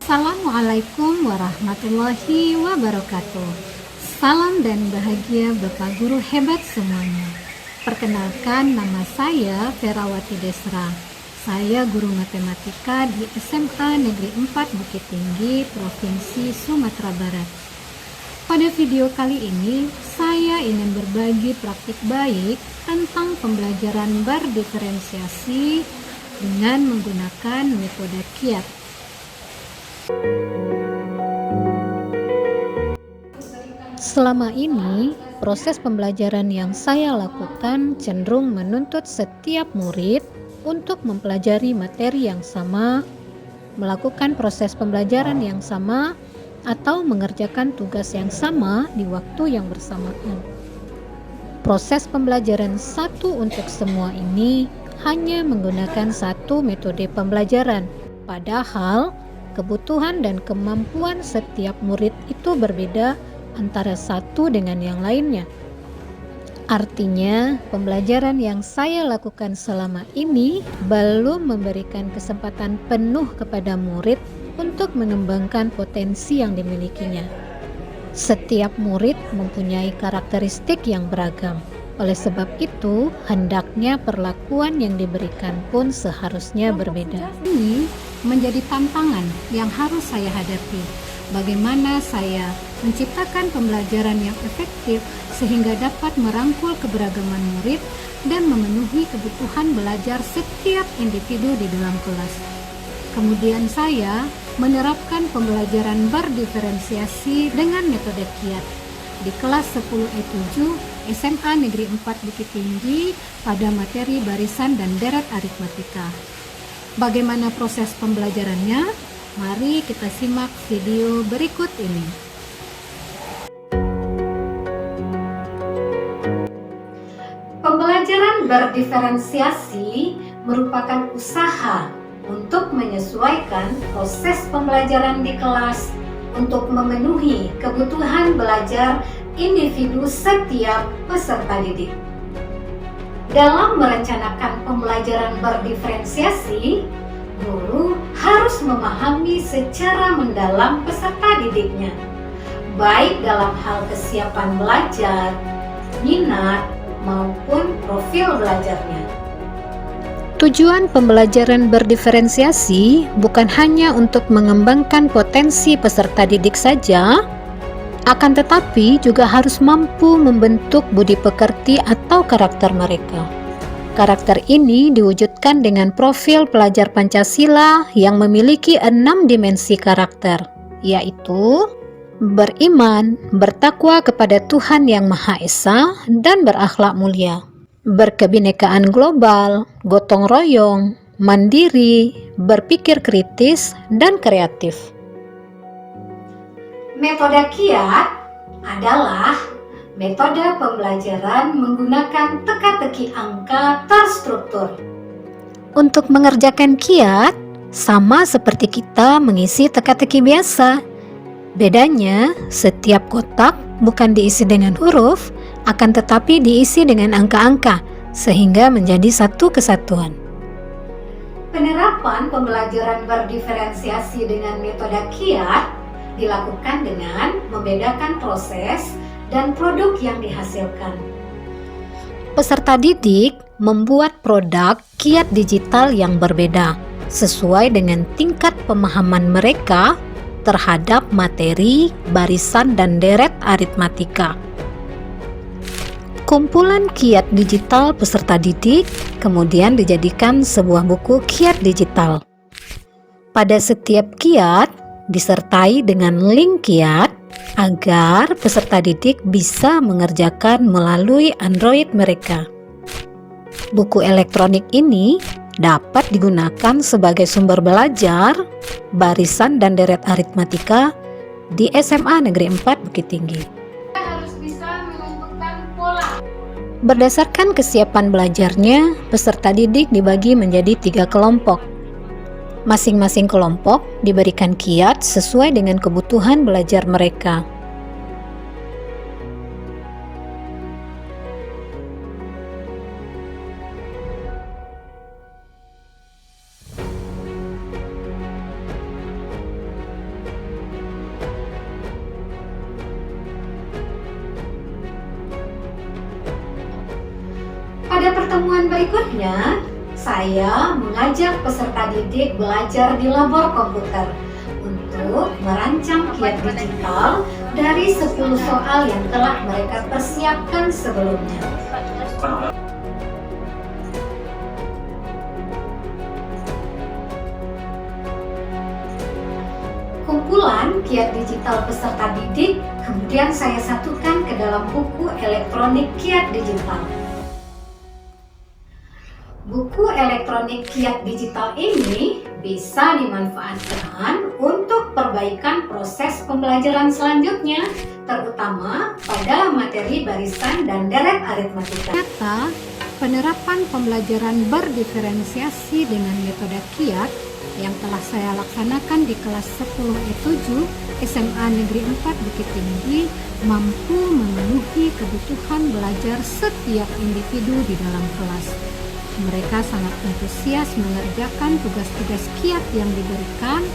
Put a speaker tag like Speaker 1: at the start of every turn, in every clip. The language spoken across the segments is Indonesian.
Speaker 1: Assalamualaikum warahmatullahi wabarakatuh. Salam dan bahagia Bapak Guru hebat semuanya. Perkenalkan, nama saya Ferawati Desra. Saya guru matematika di SMA Negeri 4 Bukit Tinggi, Provinsi Sumatera Barat. Pada video kali ini, saya ingin berbagi praktik baik tentang pembelajaran bar diferensiasi dengan menggunakan metode KIAT. Selama ini, proses pembelajaran yang saya lakukan cenderung menuntut setiap murid untuk mempelajari materi yang sama, melakukan proses pembelajaran yang sama, atau mengerjakan tugas yang sama di waktu yang bersamaan. Proses pembelajaran satu untuk semua ini hanya menggunakan satu metode pembelajaran, padahal kebutuhan dan kemampuan setiap murid itu berbeda antara satu dengan yang lainnya. Artinya, pembelajaran yang saya lakukan selama ini belum memberikan kesempatan penuh kepada murid untuk mengembangkan potensi yang dimilikinya. Setiap murid mempunyai karakteristik yang beragam. Oleh sebab itu, hendaknya perlakuan yang diberikan pun seharusnya berbeda. Ini menjadi tantangan yang harus saya hadapi. Bagaimana saya menciptakan pembelajaran yang efektif sehingga dapat merangkul keberagaman murid dan memenuhi kebutuhan belajar setiap individu di dalam kelas. Kemudian saya menerapkan pembelajaran bar diferensiasi dengan metode KIAT di kelas 10E7 SMA Negeri 4 Bukit Tinggi pada materi barisan dan deret aritmatika. Bagaimana proses pembelajarannya? Mari kita simak video berikut ini. Pembelajaran berdiferensiasi merupakan usaha untuk menyesuaikan proses pembelajaran di kelas untuk memenuhi kebutuhan belajar individu setiap peserta didik. Dalam merencanakan pembelajaran berdiferensiasi, guru harus memahami secara mendalam peserta didiknya, baik dalam hal kesiapan belajar, minat, maupun profil belajarnya. Tujuan pembelajaran berdiferensiasi bukan hanya untuk mengembangkan potensi peserta didik saja, akan tetapi juga harus mampu membentuk budi pekerti atau karakter mereka. Karakter ini diwujudkan dengan profil pelajar Pancasila yang memiliki 6 dimensi karakter, yaitu beriman, bertakwa kepada Tuhan Yang Maha Esa, dan berakhlak mulia, berkebinekaan global, gotong royong, mandiri, berpikir kritis, dan kreatif. Metode KIAT adalah metode pembelajaran menggunakan teka-teki angka terstruktur. Untuk mengerjakan KIAT, sama seperti kita mengisi teka-teki biasa. Bedanya, setiap kotak bukan diisi dengan huruf, akan tetapi diisi dengan angka-angka, sehingga menjadi satu kesatuan. Penerapan pembelajaran berdiferensiasi dengan metode KIAT dilakukan dengan membedakan proses dan produk yang dihasilkan. Peserta didik membuat produk KIAT digital yang berbeda, sesuai dengan tingkat pemahaman mereka terhadap materi, barisan, dan deret aritmatika. Kumpulan KIAT digital peserta didik kemudian dijadikan sebuah buku KIAT digital. Pada setiap KIAT disertai dengan link KIAT agar peserta didik bisa mengerjakan melalui Android mereka. Buku elektronik ini dapat digunakan sebagai sumber belajar barisan dan deret aritmatika di SMA Negeri 4 Bukit Tinggi. Harus bisa menentukan pola. Berdasarkan kesiapan belajarnya, peserta didik dibagi menjadi 3 kelompok. Masing-masing kelompok diberikan KIAT sesuai dengan kebutuhan belajar mereka. Pada pertemuan berikutnya, saya mengajak peserta didik belajar di labor komputer untuk merancang kiat digital dari 10 soal yang telah mereka persiapkan sebelumnya. Kumpulan kiat digital peserta didik kemudian saya satukan ke dalam buku elektronik kiat digital. Buku elektronik kiat digital ini bisa dimanfaatkan untuk perbaikan proses pembelajaran selanjutnya, terutama pada materi barisan dan deret aritmatika.
Speaker 2: Ternyata, penerapan pembelajaran berdiferensiasi dengan metode kiat yang telah saya laksanakan di kelas 10E7 SMA Negeri 4 Bukit Tinggi mampu memenuhi kebutuhan belajar setiap individu di dalam kelas. Mereka sangat antusias mengerjakan tugas-tugas kiat yang diberikan,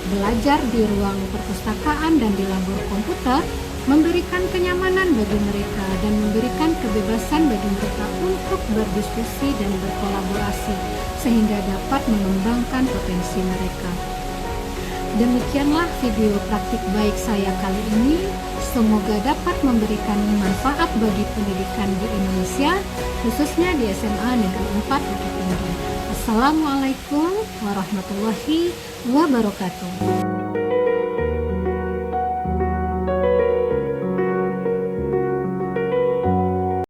Speaker 2: belajar di ruang perpustakaan dan di labor komputer, memberikan kenyamanan bagi mereka dan memberikan kebebasan bagi mereka untuk berdiskusi dan berkolaborasi sehingga dapat mengembangkan potensi mereka. Demikianlah video praktik baik saya kali ini. Semoga dapat memberikan manfaat bagi pendidikan di Indonesia, khususnya di SMA Negeri 4 Bukit Tinggi. Assalamualaikum warahmatullahi wabarakatuh.